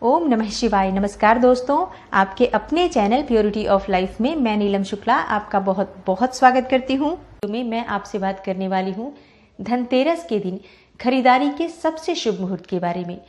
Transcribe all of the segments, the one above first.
ओम नमः शिवाय। नमस्कार दोस्तों, आपके अपने चैनल प्योरिटी ऑफ लाइफ में मैं नीलम शुक्ला आपका बहुत बहुत स्वागत करती हूँ। तो मैं आपसे बात करने वाली हूँ धनतेरस के दिन खरीदारी के सबसे शुभ मुहूर्त के बारे में।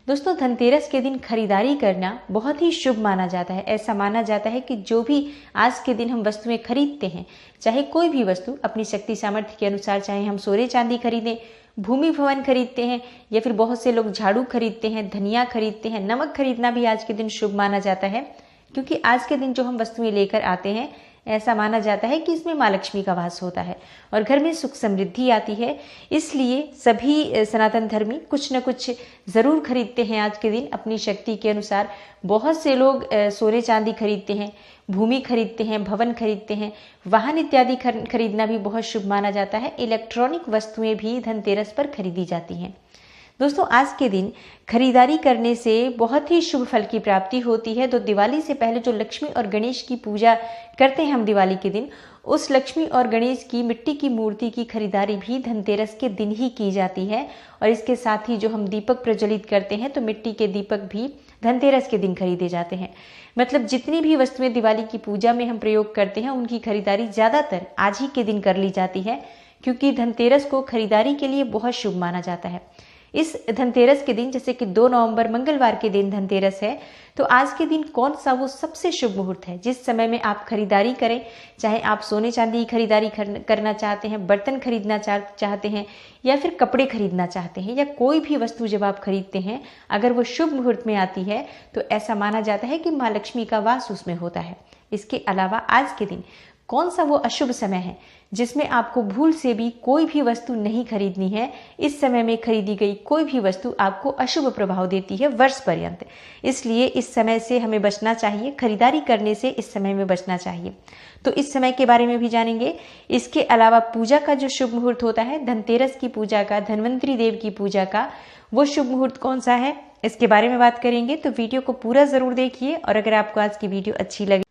दोस्तों, धनतेरस के दिन खरीदारी करना बहुत ही शुभ माना जाता है। ऐसा माना जाता है कि जो भी आज के दिन हम वस्तुएं खरीदते हैं, चाहे कोई भी वस्तु अपनी शक्ति सामर्थ्य के अनुसार, चाहे हम सोने चांदी खरीदें, भूमि भवन खरीदते हैं या फिर बहुत से लोग झाड़ू खरीदते हैं, धनिया खरीदते हैं, नमक खरीदना भी आज के दिन शुभ माना जाता है। क्योंकि आज के दिन जो हम वस्तुएं लेकर आते हैं, ऐसा माना जाता है कि इसमें माँ लक्ष्मी का वास होता है और घर में सुख समृद्धि आती है। इसलिए सभी सनातन धर्मी कुछ न कुछ ज़रूर खरीदते हैं आज के दिन अपनी शक्ति के अनुसार। बहुत से लोग सोने चांदी खरीदते हैं, भूमि खरीदते हैं, भवन खरीदते हैं, वाहन इत्यादि खरीदना भी बहुत शुभ माना जाता है। इलेक्ट्रॉनिक वस्तुएं भी धनतेरस पर खरीदी जाती हैं। दोस्तों, आज के दिन खरीदारी करने से बहुत ही शुभ फल की प्राप्ति होती है। तो दिवाली से पहले जो लक्ष्मी और गणेश की पूजा करते हैं हम दिवाली के दिन, उस लक्ष्मी और गणेश की मिट्टी की मूर्ति की खरीदारी भी धनतेरस के दिन ही की जाती है। और इसके साथ ही जो हम दीपक प्रज्वलित करते हैं, तो मिट्टी के दीपक भी धनतेरस के दिन खरीदे जाते हैं। मतलब जितनी भी वस्तुएं दिवाली की पूजा में हम प्रयोग करते हैं, उनकी खरीदारी ज़्यादातर आज ही के दिन कर ली जाती है, क्योंकि धनतेरस को खरीदारी के लिए बहुत शुभ माना जाता है। इस धनतेरस के दिन, जैसे कि 2 नवंबर मंगलवार के दिन धनतेरस है, तो आज के दिन कौन सा वो सबसे शुभ मुहूर्त है जिस समय में आप खरीदारी करें। चाहे आप सोने चांदी की खरीदारी करना चाहते हैं, बर्तन खरीदना चाहते हैं या फिर कपड़े खरीदना चाहते हैं, या कोई भी वस्तु जब आप खरीदते हैं, अगर वो शुभ मुहूर्त में आती है तो ऐसा माना जाता है कि माँ लक्ष्मी का वास उसमें होता है। इसके अलावा आज के दिन कौन सा वो अशुभ समय है जिसमें आपको भूल से भी कोई भी वस्तु नहीं खरीदनी है। इस समय में खरीदी गई कोई भी वस्तु आपको अशुभ प्रभाव देती है वर्ष पर्यंत। इसलिए इस समय से हमें बचना चाहिए, खरीदारी करने से इस समय में बचना चाहिए। तो इस समय के बारे में भी जानेंगे। इसके अलावा पूजा का जो शुभ मुहूर्त होता है, धनतेरस की पूजा का, धन्वंतरी देव की पूजा का, वो शुभ मुहूर्त कौन सा है, इसके बारे में बात करेंगे। तो वीडियो को पूरा ज़रूर देखिए और अगर आपको आज की वीडियो अच्छी लगे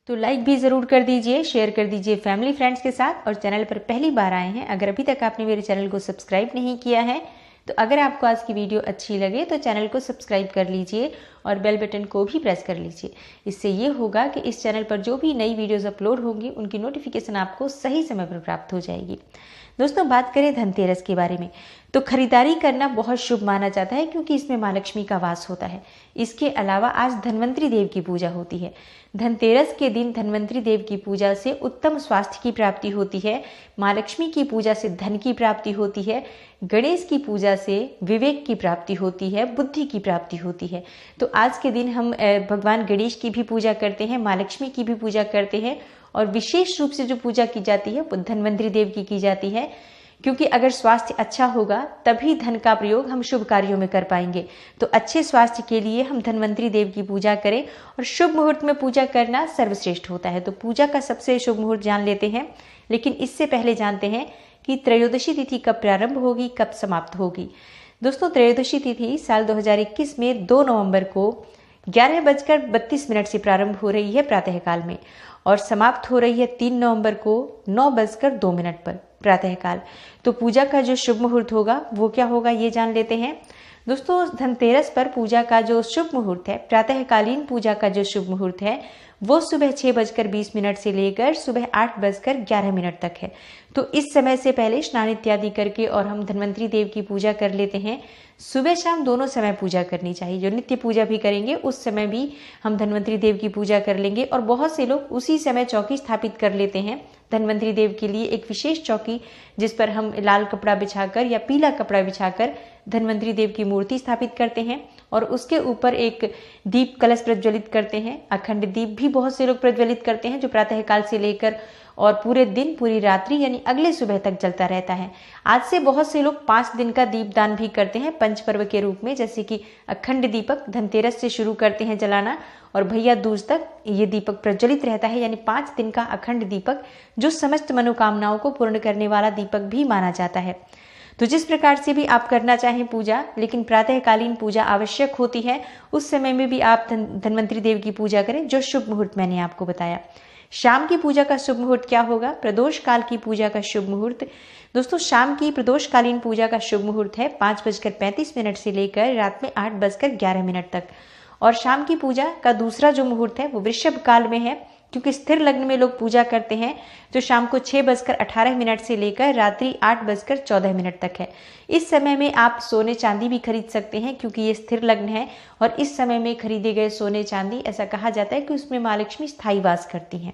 तो लाइक भी ज़रूर कर दीजिए, शेयर कर दीजिए फैमिली फ्रेंड्स के साथ। और चैनल पर पहली बार आए हैं, अगर अभी तक आपने मेरे चैनल को सब्सक्राइब नहीं किया है, तो अगर आपको आज की वीडियो अच्छी लगे तो चैनल को सब्सक्राइब कर लीजिए और बेल बटन को भी प्रेस कर लीजिए। इससे ये होगा कि इस चैनल पर जो भी नई वीडियोज़ अपलोड होंगी, उनकी नोटिफिकेशन आपको सही समय पर प्राप्त हो जाएगी। दोस्तों, बात करें धनतेरस के बारे में, तो खरीदारी करना बहुत शुभ माना जाता है क्योंकि इसमें माँ लक्ष्मी का वास होता है। इसके अलावा आज धन्वंतरी देव की पूजा होती है। धनतेरस के दिन धन्वंतरी देव की पूजा से उत्तम स्वास्थ्य की प्राप्ति होती है, माँ लक्ष्मी की पूजा से धन की प्राप्ति होती है, गणेश की पूजा से विवेक की प्राप्ति होती है, बुद्धि की प्राप्ति होती है। तो आज के दिन हम भगवान गणेश की भी पूजा करते हैं, माँ लक्ष्मी की भी पूजा करते हैं और विशेष रूप से जो पूजा की जाती है वो धन्वंतरी देव की जाती है। क्योंकि अगर स्वास्थ्य अच्छा होगा तभी धन का प्रयोग हम शुभ कार्यों में कर पाएंगे। तो अच्छे स्वास्थ्य के लिए हम धन्वंतरी देव की पूजा करें और शुभ मुहूर्त में पूजा करना सर्वश्रेष्ठ होता है। तो पूजा का सबसे शुभ मुहूर्त जान लेते हैं, लेकिन इससे पहले जानते हैं कि त्रयोदशी तिथि कब प्रारंभ होगी, कब समाप्त होगी। दोस्तों, त्रयोदशी तिथि साल 2021 में 2 नवंबर को 11:32 से प्रारंभ हो रही है प्रातःकाल में और समाप्त हो रही है 3 नवंबर को 9:02 पर प्रातःकाल। तो पूजा का जो शुभ मुहूर्त होगा वो क्या होगा, ये जान लेते हैं। दोस्तों, धनतेरस पर पूजा का जो शुभ मुहूर्त है, प्रातःकालीन पूजा का जो शुभ मुहूर्त है, वो सुबह 6:20 से लेकर सुबह 8:11 तक है। तो इस समय से पहले स्नान इत्यादि करके और हम धन्वंतरी देव की पूजा कर लेते हैं। सुबह शाम दोनों समय पूजा करनी चाहिए। जो नित्य पूजा भी करेंगे उस समय भी हम धन्वंतरी देव की पूजा कर लेंगे। और बहुत से लोग उसी समय चौकी स्थापित कर लेते हैं धन्वंतरी देव के लिए, एक विशेष चौकी जिस पर हम लाल कपड़ा बिछाकर या पीला कपड़ा बिछाकर धन्वंतरी देव की मूर्ति स्थापित करते हैं और उसके ऊपर एक दीप कलश प्रज्वलित करते हैं। अखंड दीप भी बहुत से लोग प्रज्वलित करते हैं, जो प्रातःकाल से लेकर और पूरे दिन, पूरी रात्रि यानी अगले सुबह तक जलता रहता है। आज से बहुत से लोग 5 दिन का दीपदान भी करते हैं पंचपर्व के रूप में, जैसे कि अखंड दीपक धनतेरस से शुरू करते हैं जलाना और भैया दूज तक ये दीपक प्रज्वलित रहता है। यानी 5 दिन का अखंड दीपक, जो समस्त मनोकामनाओं को पूर्ण करने वाला दीपक भी माना जाता है। तो जिस प्रकार से भी आप करना चाहें पूजा, लेकिन प्रातःकालीन पूजा आवश्यक होती है। उस समय में भी आप धन्वंतरी देव की पूजा करें, जो शुभ मुहूर्त मैंने आपको बताया। शाम की पूजा का शुभ मुहूर्त क्या होगा, प्रदोष काल की पूजा का शुभ मुहूर्त। दोस्तों, शाम की प्रदोषकालीन पूजा का शुभ मुहूर्त है 5:35 से लेकर रात में 8:11 तक। और शाम की पूजा का दूसरा जो मुहूर्त है वो वृषभ काल में है, क्योंकि स्थिर लग्न में लोग पूजा करते हैं जो शाम को 6:18 से लेकर रात्रि 8:14 तक है। इस समय में आप सोने चांदी भी खरीद सकते हैं, क्योंकि ये स्थिर लग्न है और इस समय में खरीदे गए सोने चांदी ऐसा कहा जाता है कि उसमें माँ लक्ष्मी स्थायी वास करती हैं।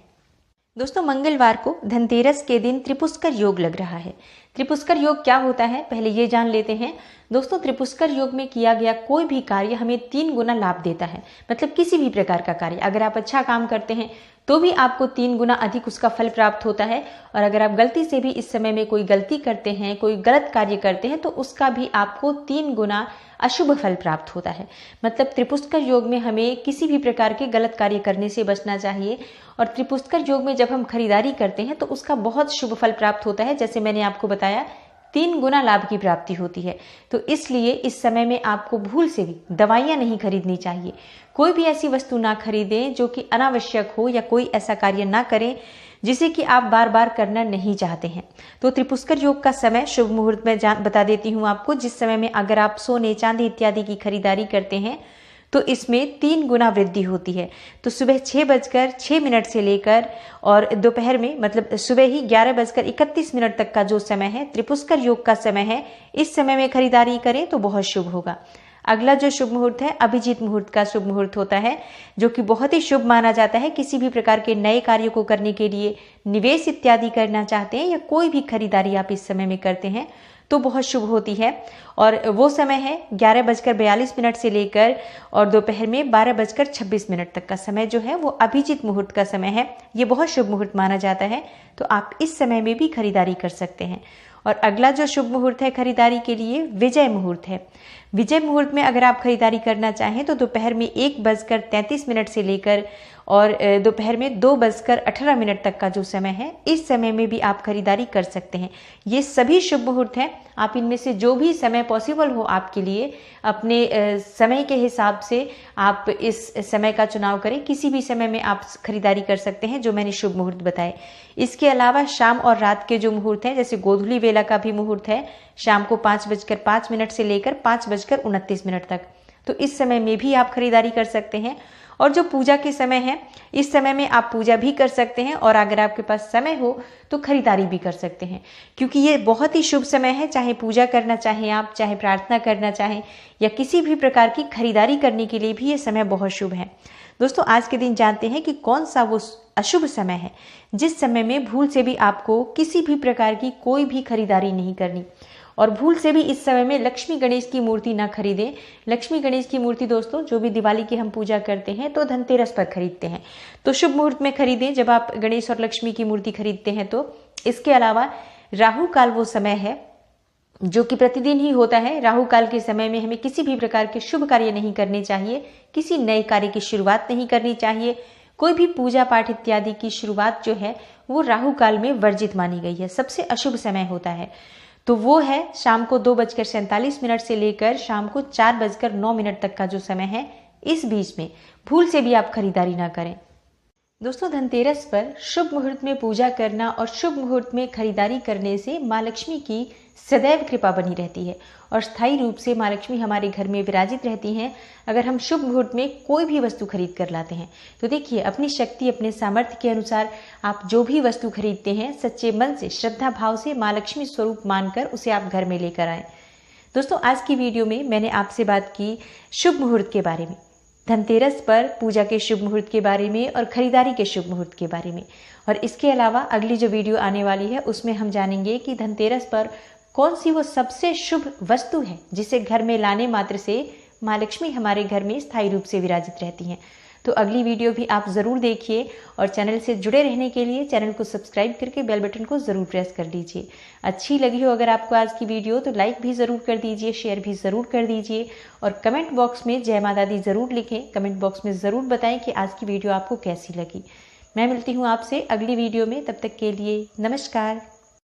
दोस्तों, मंगलवार को धनतेरस के दिन त्रिपुष्कर योग लग रहा है। त्रिपुष्कर योग क्या होता है पहले ये जान लेते हैं। दोस्तों, त्रिपुष्कर योग में किया गया कोई भी कार्य हमें 3 गुना लाभ देता है। मतलब किसी भी प्रकार का कार्य अगर आप अच्छा काम करते हैं तो भी आपको 3 गुना अधिक उसका फल प्राप्त होता है, और अगर आप गलती से भी इस समय में कोई गलती करते हैं, कोई गलत कार्य करते हैं, तो उसका भी आपको 3 गुना अशुभ फल प्राप्त होता है। मतलब त्रिपुष्कर योग में हमें किसी भी प्रकार के गलत कार्य करने से बचना चाहिए। और त्रिपुष्कर योग में जब हम खरीदारी करते हैं तो उसका बहुत शुभ फल प्राप्त होता है। जैसे मैंने आपको बताया 3 गुना लाभ की प्राप्ति होती है। तो इसलिए इस समय में आपको भूल से भी दवाइयां नहीं खरीदनी चाहिए। कोई भी ऐसी वस्तु ना खरीदें जो कि अनावश्यक हो, या कोई ऐसा कार्य ना करें जिसे कि आप बार बार करना नहीं चाहते हैं। तो त्रिपुष्कर योग का समय शुभ मुहूर्त में बता देती हूँ आपको, जिस समय में अगर आप सोने चांदी इत्यादि की खरीदारी करते हैं तो इसमें 3 गुना वृद्धि होती है। तो सुबह 6:06 से लेकर और दोपहर में मतलब सुबह ही 11:31 तक का जो समय है त्रिपुष्कर योग का समय है, इस समय में खरीदारी करें तो बहुत शुभ होगा। अगला जो शुभ मुहूर्त है अभिजीत मुहूर्त का शुभ मुहूर्त होता है, जो कि बहुत ही शुभ माना जाता है। किसी भी प्रकार के नए कार्य को करने के लिए, निवेश इत्यादि करना चाहते हैं या कोई भी खरीदारी आप इस समय में करते हैं तो बहुत शुभ होती है। और वो समय है 11:42 से लेकर और दोपहर में 12:26 तक का समय जो है वो अभिजीत मुहूर्त का समय है। ये बहुत शुभ मुहूर्त माना जाता है, तो आप इस समय में भी खरीदारी कर सकते हैं। और अगला जो शुभ मुहूर्त है खरीदारी के लिए विजय मुहूर्त है। विजय मुहूर्त में अगर आप खरीदारी करना चाहें तो दोपहर में 1:33 से लेकर और दोपहर में 2:18 तक का जो समय है, इस समय में भी आप खरीदारी कर सकते हैं। ये सभी शुभ मुहूर्त हैं। आप इनमें से जो भी समय पॉसिबल हो आपके लिए, अपने समय के हिसाब से आप इस समय का चुनाव करें। किसी भी समय में आप खरीदारी कर सकते हैं जो मैंने शुभ मुहूर्त बताए। इसके अलावा शाम और रात के जो मुहूर्त हैं, जैसे गोधूली वेला का भी मुहूर्त है शाम को 5:05 से लेकर 5:29 तक, तो इस समय में भी आप खरीदारी कर सकते हैं। और जो पूजा के समय है, इस समय में आप पूजा भी कर सकते हैं, और अगर आपके पास समय हो तो खरीदारी भी कर सकते हैं, क्योंकि ये बहुत ही शुभ समय है। चाहे पूजा करना चाहें आप, चाहे प्रार्थना करना चाहें, या किसी भी प्रकार की खरीदारी करने के लिए भी ये समय बहुत शुभ है। दोस्तों, आज के दिन जानते हैं कि कौन सा वो अशुभ समय है जिस समय में भूल से भी आपको किसी भी प्रकार की कोई भी खरीदारी नहीं करनी। और भूल से भी इस समय में लक्ष्मी गणेश की मूर्ति ना खरीदें। लक्ष्मी गणेश की मूर्ति दोस्तों जो भी दिवाली की हम पूजा करते हैं तो धनतेरस पर खरीदते हैं, तो शुभ मुहूर्त में खरीदें जब आप गणेश और लक्ष्मी की मूर्ति खरीदते हैं। तो इसके अलावा राहु काल वो समय है जो कि प्रतिदिन ही होता है। राहु काल के समय में हमें किसी भी प्रकार के शुभ कार्य नहीं करने चाहिए, किसी नए कार्य की शुरुआत नहीं करनी चाहिए। कोई भी पूजा पाठ इत्यादि की शुरुआत जो है वो राहु काल में वर्जित मानी गई है। सबसे अशुभ समय होता है तो वो है शाम को 2:47 से लेकर शाम को 4:09 तक का जो समय है। इस बीच में भूल से भी आप खरीदारी ना करें। दोस्तों, धनतेरस पर शुभ मुहूर्त में पूजा करना और शुभ मुहूर्त में खरीदारी करने से माँ लक्ष्मी की सदैव कृपा बनी रहती है और स्थायी रूप से माँ लक्ष्मी हमारे घर में विराजित रहती हैं। अगर हम शुभ मुहूर्त में कोई भी वस्तु खरीद कर लाते हैं तो देखिए, अपनी शक्ति अपने सामर्थ्य के अनुसार आप जो भी वस्तु खरीदते हैं सच्चे मन से, श्रद्धा भाव से माँ लक्ष्मी स्वरूप मानकर उसे आप घर में लेकर आएं। दोस्तों, आज की वीडियो में मैंने आपसे बात की शुभ मुहूर्त के बारे में, धनतेरस पर पूजा के शुभ मुहूर्त के बारे में और खरीदारी के शुभ मुहूर्त के बारे में। और इसके अलावा अगली जो वीडियो आने वाली है उसमें हम जानेंगे कि धनतेरस पर कौन सी वो सबसे शुभ वस्तु है जिसे घर में लाने मात्र से माँ लक्ष्मी हमारे घर में स्थायी रूप से विराजित रहती हैं। तो अगली वीडियो भी आप ज़रूर देखिए और चैनल से जुड़े रहने के लिए चैनल को सब्सक्राइब करके बेल बटन को ज़रूर प्रेस कर दीजिए। अच्छी लगी हो अगर आपको आज की वीडियो तो लाइक भी ज़रूर कर दीजिए, शेयर भी ज़रूर कर दीजिए और कमेंट बॉक्स में जय माता दी ज़रूर लिखें। कमेंट बॉक्स में ज़रूर बताएं कि आज की वीडियो आपको कैसी लगी। मैं मिलती हूँ आपसे अगली वीडियो में, तब तक के लिए नमस्कार।